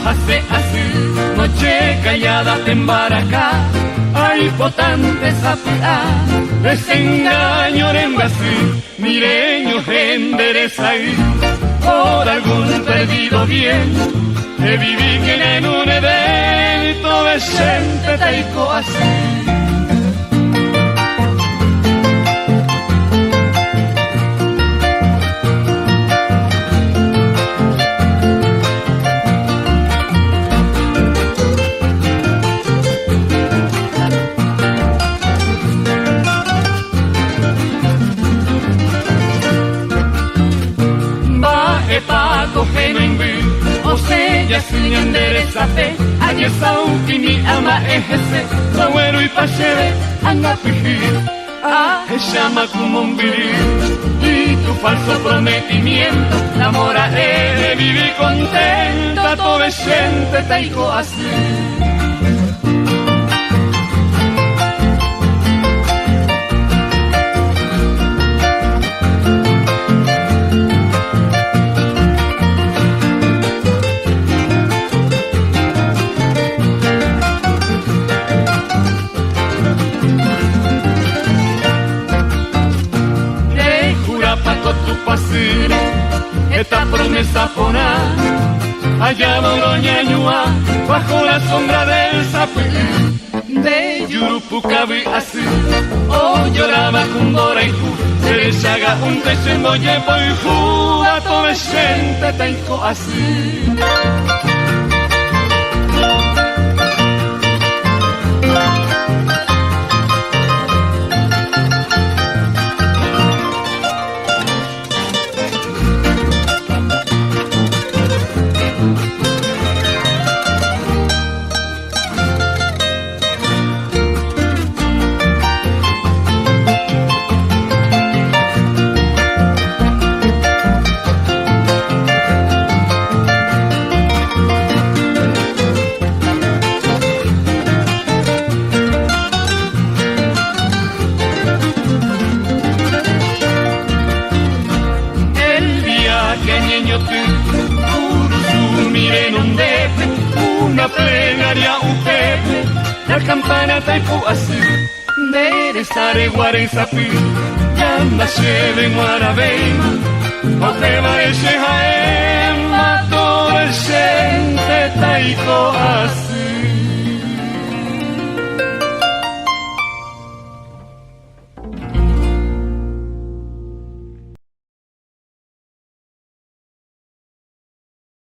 hace así, noche callada te embaracá, hay potentes apurá, desengaño en Brasil, mireño endereza ahí, por algún perdido bien, que viví que en un evento de gente taico así. Ya sin endereza fe, añe sauki mi ama ejese, Zawero y Pacheve, Angapijir, llama como un viril, y tu falso prometimiento, la mora de vivir contenta, todo gente taico así. Esta promesa poná, allá Boroña Ñuá, bajo la sombra del sapí, de Yurupucabi así, o lloraba Cumbora y Ju, se llaga un tesemboye por Ju, a toda gente taico así. La campana taipu así, de sare guarezapi, yanda lleve guarabeima, o te parece jaema, todo el gente taico